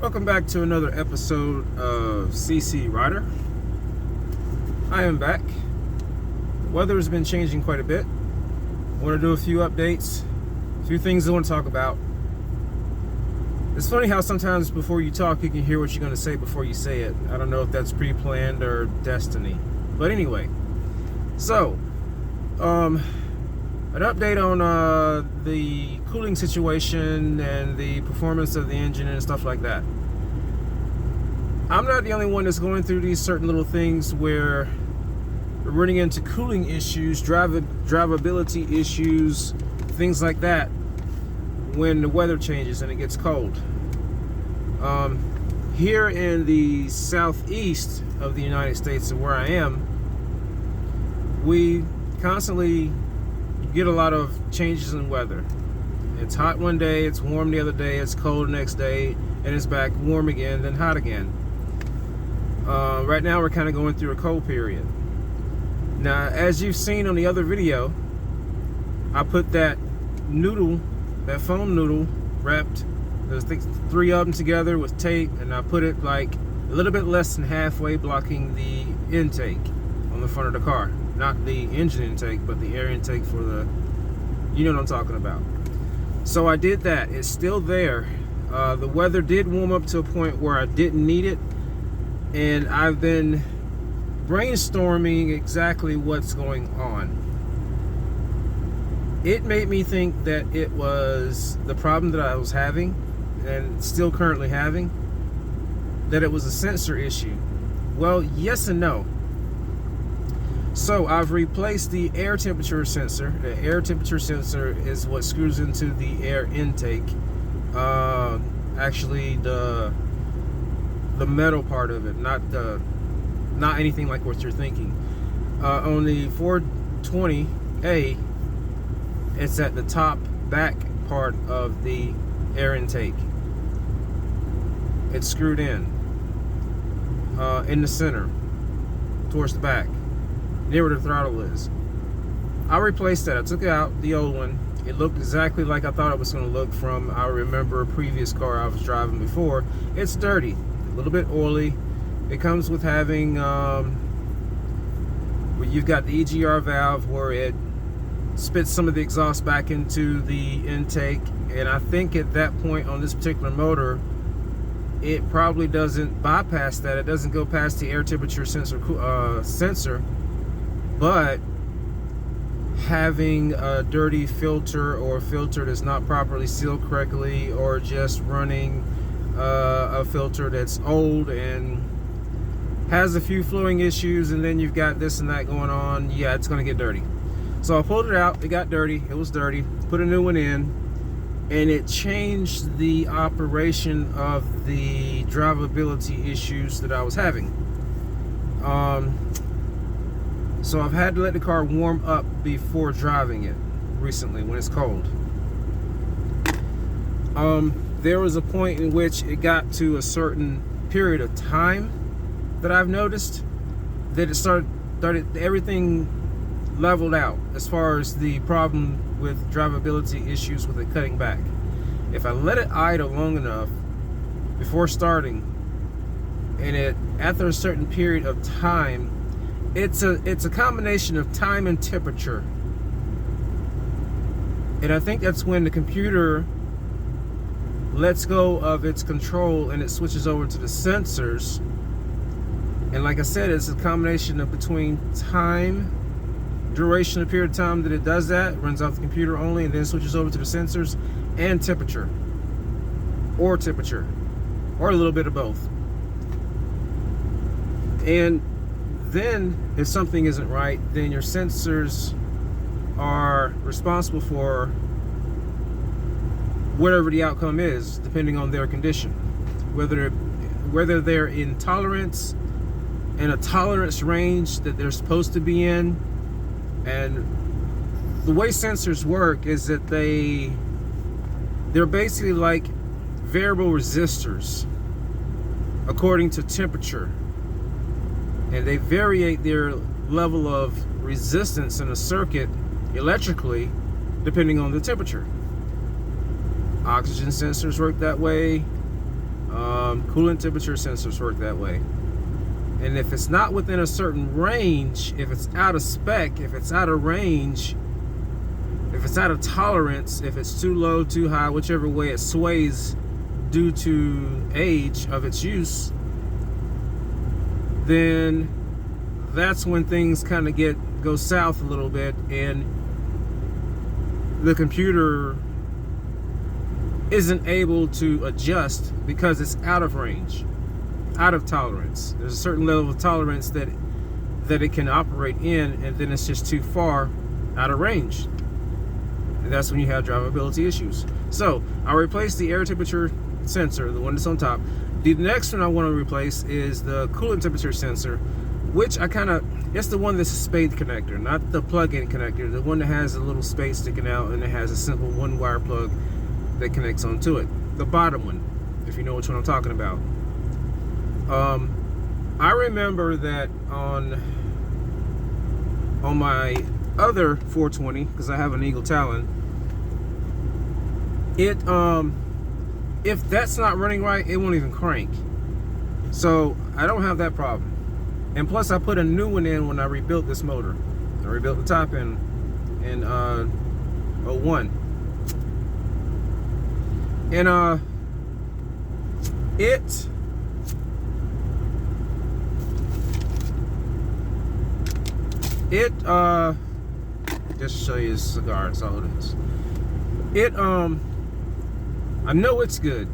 Welcome back to another episode of CC Rider. I am back. The weather has been changing quite a bit. I want to do a few updates, a few things I want to talk about. It's funny how sometimes before you talk, you can hear what you're going to say before you say it. I don't know if that's pre-planned or destiny. But anyway, so, an update on the cooling situation and the performance of the engine and stuff like that. I'm not the only one that's going through these certain little things where we're running into cooling issues, drivability issues, things like that when the weather changes and it gets cold. Here in the southeast of the United States, where I am, we constantly get a lot of changes in weather. It's hot one day, it's warm the other day, it's cold the next day, and it's back warm again, then hot again. Right now we're kind of going through a cold period. Now, as you've seen on the other video, I put that foam noodle wrapped, there's 3 of them together with tape, and I put it like a little bit less than halfway blocking the intake on the front of the car. Not the engine intake, but the air intake for the, you know what I'm talking about. So I did that. It's still there. The weather did warm up to a point where I didn't need it, and I've been brainstorming exactly what's going on. It made me think that it was the problem that I was having, and still currently having, that it was a sensor issue. Well, yes and no. So I've replaced the air temperature sensor. The air temperature sensor is what screws into the air intake. Actually, the metal part of it, not anything like what you're thinking. On the 420A, it's at the top back part of the air intake. It's screwed in the center, towards the back, near where the throttle is. I replaced that. I took out the old one. It looked exactly like I thought it was going to look from, I remember, a previous car I was driving before. It's dirty, a little bit oily. It comes with having, where you've got the EGR valve where it spits some of the exhaust back into the intake. And I think at that point on this particular motor, it probably doesn't bypass that. It doesn't go past the air temperature sensor. But having a dirty filter, or a filter that's not properly sealed correctly, or just running a filter that's old and has a few flowing issues, and then you've got this and that going on, yeah, it's going to get dirty. So I pulled it out. It got dirty. It was dirty. Put a new one in, and it changed the operation of the drivability issues that I was having. So I've had to let the car warm up before driving it recently when it's cold. There was a point in which it got to a certain period of time that I've noticed that it started everything leveled out as far as the problem with drivability issues with it cutting back. If I let it idle long enough before starting, and after a certain period of time, it's a combination of time and temperature. And I think that's when the computer lets go of its control and it switches over to the sensors. And like I said, it's a combination of between time, duration of period of time that it does that, runs off the computer only, and then switches over to the sensors, and temperature, or a little bit of both. And then if something isn't right, then your sensors are responsible for whatever the outcome is, depending on their condition, whether they're in tolerance, in a tolerance range that they're supposed to be in. And the way sensors work is that they're basically like variable resistors according to temperature, and they variate their level of resistance in a circuit electrically depending on the temperature. Oxygen sensors work that way. Coolant temperature sensors work that way. And if it's not within a certain range, if it's out of spec, if it's out of range, if it's out of tolerance, if it's too low, too high, whichever way it sways due to age of its use, then that's when things kind of go south a little bit, and the computer isn't able to adjust because it's out of range, out of tolerance. There's a certain level of tolerance that it can operate in, and then it's just too far out of range. And that's when you have drivability issues. So I'll replace the air temperature sensor, the one that's on top. The next one I want to replace is the coolant temperature sensor, which it's the one that's a spade connector, not the plug-in connector, the one that has a little spade sticking out and it has a simple one wire plug that connects onto it. The bottom one, if you know which one I'm talking about. I remember that on my other 420, because I have an Eagle Talon, if that's not running right, it won't even crank. So I don't have that problem. And plus I put a new one in when I rebuilt this motor. I rebuilt the top end in 01. And just to show you this cigar, that's all it is. I know it's good.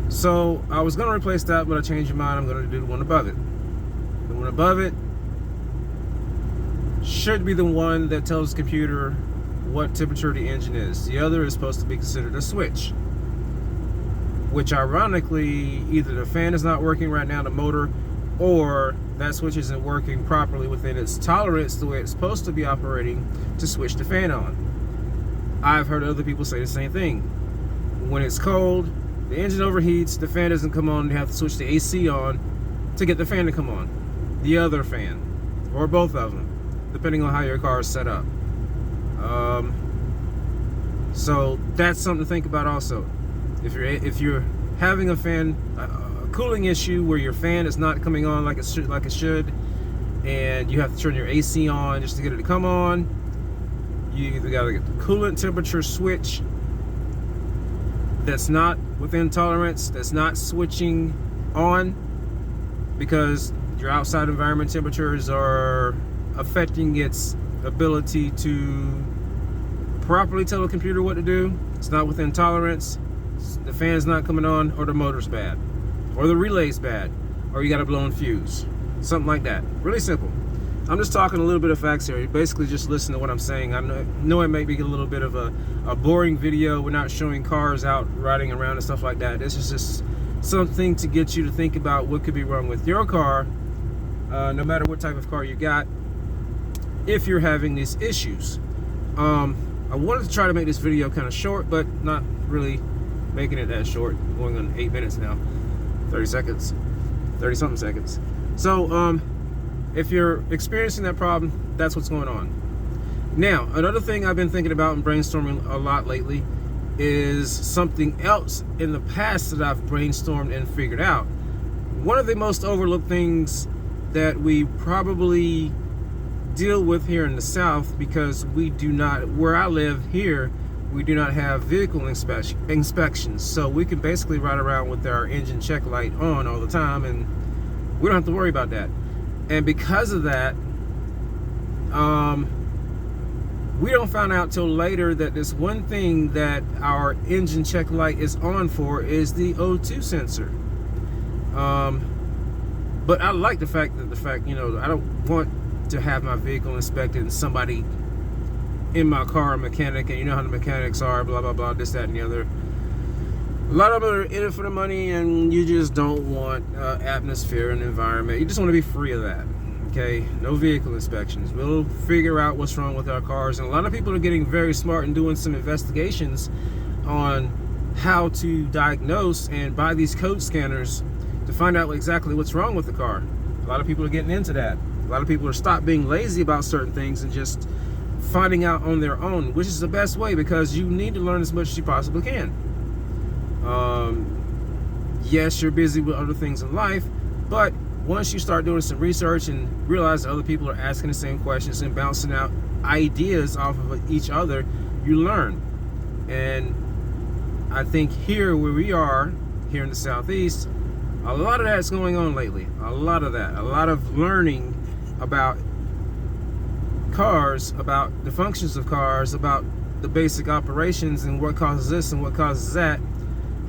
So I was gonna replace that, but I changed my mind. I'm gonna do the one above it. The one above it should be the one that tells the computer what temperature the engine is. The other is supposed to be considered a switch, which ironically, either the fan is not working right now, the motor, or that switch isn't working properly within its tolerance the way it's supposed to be operating to switch the fan on. I've heard other people say the same thing. When it's cold, the engine overheats, the fan doesn't come on, you have to switch the AC on to get the fan to come on. The other fan, or both of them, depending on how your car is set up. So that's something to think about also. If you're having a cooling issue where your fan is not coming on like it should, and you have to turn your AC on just to get it to come on, you either got to get the coolant temperature switch that's not within tolerance, that's not switching on because your outside environment temperatures are affecting its ability to properly tell the computer what to do. It's not within tolerance, the fan's not coming on, or the motor's bad, or the relay's bad, or you got a blown fuse, something like that. Really simple. I'm just talking a little bit of facts here. You basically just listen to what I'm saying. I know it may be a little bit of a boring video. We're not showing cars out riding around and stuff like that. This is just something to get you to think about what could be wrong with your car, no matter what type of car you got, if you're having these issues. I wanted to try to make this video kind of short, but not really making it that short. Going on 8 minutes now, 30 seconds, 30 something seconds. So if you're experiencing that problem, that's what's going on. Now, another thing I've been thinking about and brainstorming a lot lately is something else in the past that I've brainstormed and figured out. One of the most overlooked things that we probably deal with here in the South, because we do not, where I live here, we do not have vehicle inspections. So we can basically ride around with our engine check light on all the time, and we don't have to worry about that. And because of that, we don't find out till later that this one thing that our engine check light is on for is the O2 sensor. But I like the fact, you know, I don't want to have my vehicle inspected and somebody in my car, a mechanic, and you know how the mechanics are, blah, blah, blah, this, that, and the other. A lot of them are in it for the money, and you just don't want atmosphere and environment. You just want to be free of that, okay? No vehicle inspections. We'll figure out what's wrong with our cars, and a lot of people are getting very smart and doing some investigations on how to diagnose and buy these code scanners to find out exactly what's wrong with the car. A lot of people are getting into that. A lot of people are stopped being lazy about certain things and just finding out on their own, which is the best way, because you need to learn as much as you possibly can. Yes, you're busy with other things in life, but once you start doing some research and realize that other people are asking the same questions and bouncing out ideas off of each other, you learn. And I think here where we are, here in the Southeast, a lot of that's going on lately. A lot of that. A lot of learning about cars, about the functions of cars, about the basic operations and what causes this and what causes that.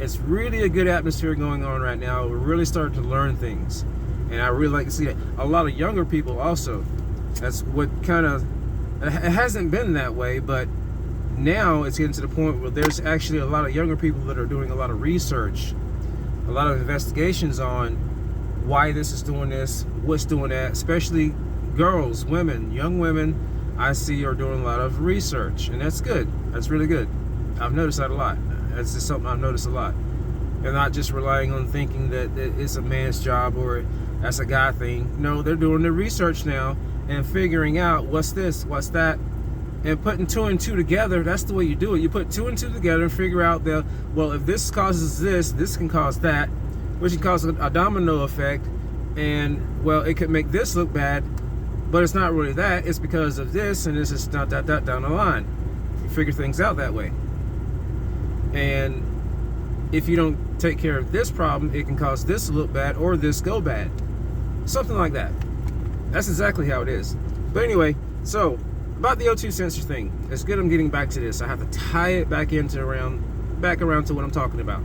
It's really a good atmosphere going on right now. We're really starting to learn things. And I really like to see that. A lot of younger people also. That's what kind of, it hasn't been that way, but now it's getting to the point where there's actually a lot of younger people that are doing a lot of research, a lot of investigations on why this is doing this, what's doing that, especially girls, women, young women I see are doing a lot of research, and that's good. That's really good. I've noticed that a lot. That's just something I've noticed a lot. They're not just relying on thinking that it's a man's job or that's a guy thing. No, they're doing the research now and figuring out what's this, what's that, and putting two and two together. That's the way you do it. You put two and two together and figure out that, well, if this causes this, this can cause that, which can cause a domino effect, and, well, it could make this look bad, but it's not really that. It's because of this, and this is down the line. You figure things out that way. And if you don't take care of this problem, it can cause this to look bad or this go bad. Something like that. That's exactly how it is. But anyway, so about the O2 sensor thing. It's good I'm getting back to this. I have to tie it back around to what I'm talking about.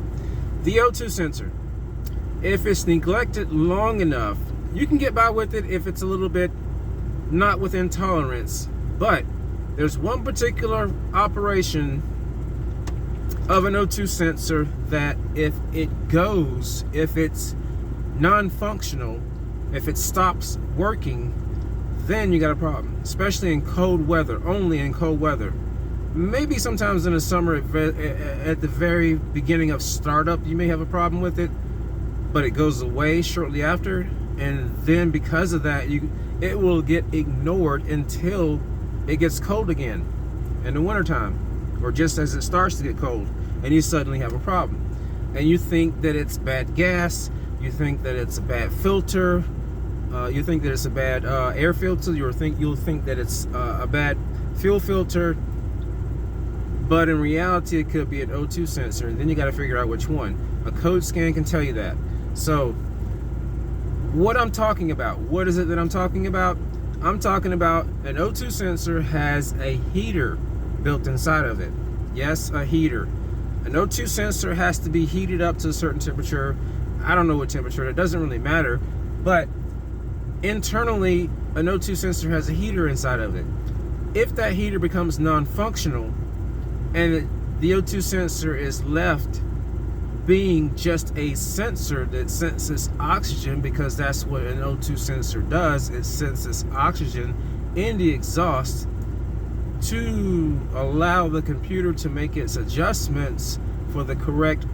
The O2 sensor. If it's neglected long enough, you can get by with it if it's a little bit not within tolerance. But there's one particular operation of an O2 sensor that if it goes, if it's non-functional, if it stops working, then you got a problem, especially in cold weather, only in cold weather. Maybe sometimes in the summer at the very beginning of startup, you may have a problem with it, but it goes away shortly after, and then because of that, it will get ignored until it gets cold again in the wintertime, or just as it starts to get cold, and you suddenly have a problem. And you think that it's bad gas, you think that it's a bad filter, you think that it's a bad air filter, you'll think that it's a bad fuel filter, but in reality it could be an O2 sensor, and then you got to figure out which one. A code scan can tell you that. So what I'm talking about, what is it that I'm talking about? I'm talking about an O2 sensor has a heater built inside of it. Yes, a heater. An O2 sensor has to be heated up to a certain temperature. I don't know what temperature, it doesn't really matter, but internally an O2 sensor has a heater inside of it. If that heater becomes non-functional and the O2 sensor is left being just a sensor that senses oxygen, because that's what an O2 sensor does, it senses oxygen in the exhaust to allow the computer to make its adjustments for the correct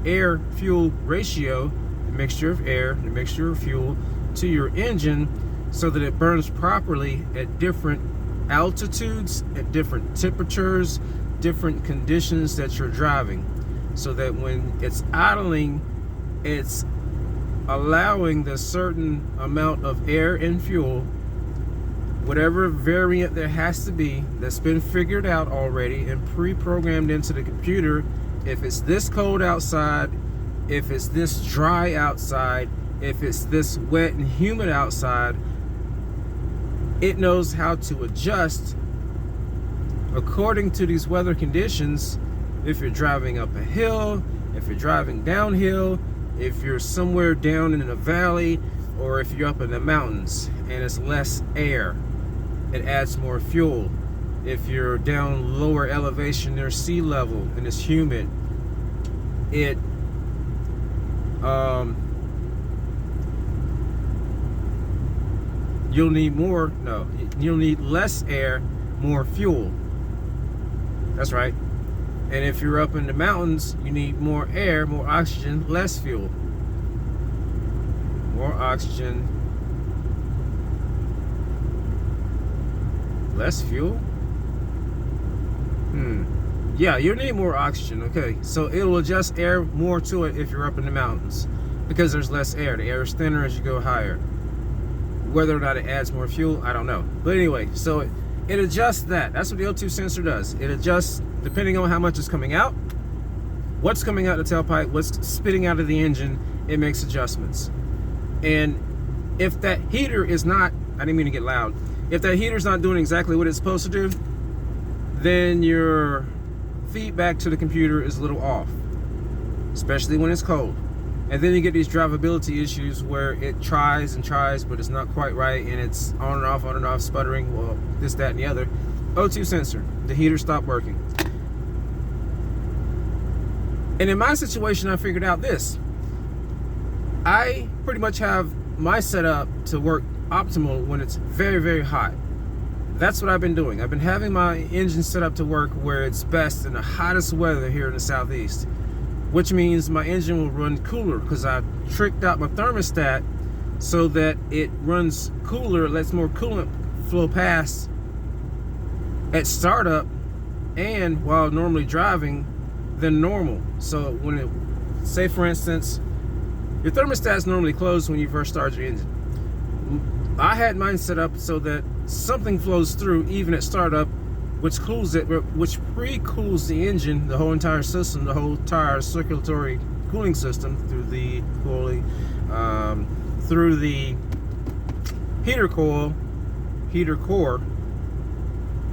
air-fuel ratio, the mixture of air, the mixture of fuel to your engine, so that it burns properly at different altitudes, at different temperatures, different conditions that you're driving, so that when it's idling, it's allowing the certain amount of air and fuel, whatever variant there has to be, that's been figured out already and pre-programmed into the computer. If it's this cold outside, if it's this dry outside, if it's this wet and humid outside, it knows how to adjust according to these weather conditions. If you're driving up a hill, if you're driving downhill, if you're somewhere down in a valley, or if you're up in the mountains and it's less air, it adds more fuel. If you're down lower elevation near sea level and it's humid, it you'll need less air, more fuel. That's right. And if you're up in the mountains, you need more air, more oxygen, less fuel. More oxygen, less fuel? Yeah, you need more oxygen. Okay, so it will adjust air more to it if you're up in the mountains because there's less air. The air is thinner as you go higher. Whether or not it adds more fuel, I don't know. But anyway, so it adjusts that. That's what the O2 sensor does. It adjusts depending on how much is coming out, what's coming out the tailpipe, what's spitting out of the engine. It makes adjustments. And if that heater is not, I didn't mean to get loud. If that heater's not doing exactly what it's supposed to do, then your feedback to the computer is a little off, especially when it's cold. And then you get these drivability issues where it tries and tries, but it's not quite right, and it's on and off, sputtering, well, this, that, and the other. O2 sensor, the heater stopped working. And in my situation, I figured out this. I pretty much have my setup to work optimal when it's very, very hot. That's what I've been doing. I've been having my engine set up to work where it's best in the hottest weather here in the southeast, which means my engine will run cooler because I tricked out my thermostat so that it runs cooler, lets more coolant flow past at startup and while normally driving than normal. So when it, say for instance, your thermostat is normally closed when you first start your engine. I had mine set up so that something flows through even at startup, which cools it, which pre-cools the engine, the whole entire system, the whole entire circulatory cooling system through the cooling, through the heater coil, heater core,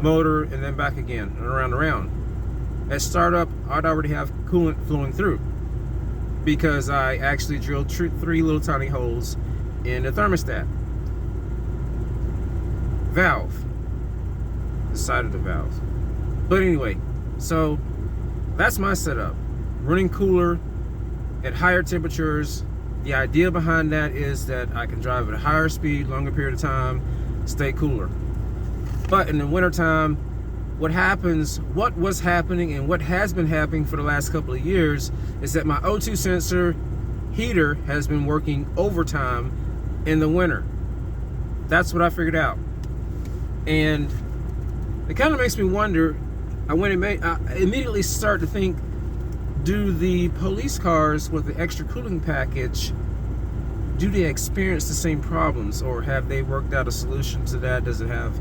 motor, and then back again and around and around. At startup, I'd already have coolant flowing through because I actually drilled 3 little tiny holes in the thermostat valve, the side of the valve. But anyway, so that's my setup, running cooler at higher temperatures. The idea behind that is that I can drive at a higher speed, longer period of time, stay cooler. But in the wintertime, what was happening and what has been happening for the last couple of years is that my O2 sensor heater has been working overtime in the winter. That's what I figured out. And it kind of makes me wonder, I immediately start to think, do the police cars with the extra cooling package, do they experience the same problems, or have they worked out a solution to that? Does it have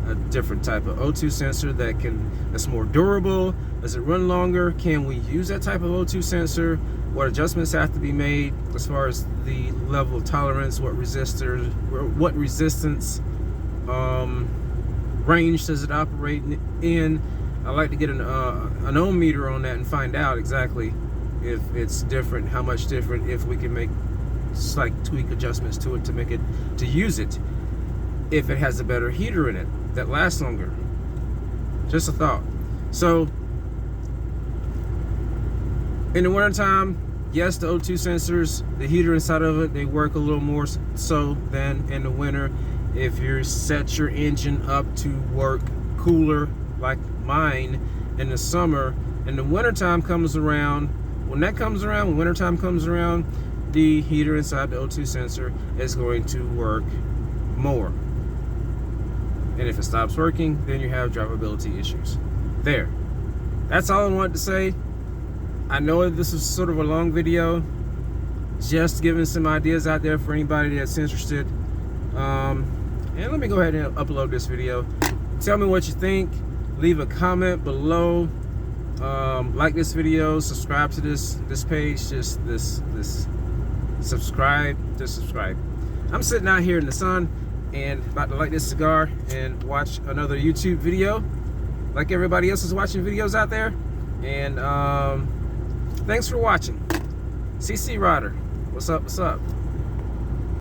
a different type of O2 sensor that's more durable? Does it run longer? Can we use that type of O2 sensor? What adjustments have to be made as far as the level of tolerance? What resistance range does it operate in? I'd like to get an ohm meter on that and find out exactly if it's different, how much different, if we can make slight tweak adjustments to it to use it, if it has a better heater in it that lasts longer. Just a thought. So in the wintertime, yes, the O2 sensors, the heater inside of it, they work a little more so than in the winter. If you set your engine up to work cooler like mine in the summer, and the wintertime comes around, when wintertime comes around, the heater inside the O2 sensor is going to work more. And if it stops working, then you have drivability issues. There. That's all I wanted to say. I know this is sort of a long video, just giving some ideas out there for anybody that's interested. And let me go ahead and upload this video. Tell me what you think. Leave a comment below. Like this video. Subscribe to this page. Just subscribe. I'm sitting out here in the sun and about to light this cigar and watch another YouTube video, like everybody else is watching videos out there. And thanks for watching. CC Rider. What's up?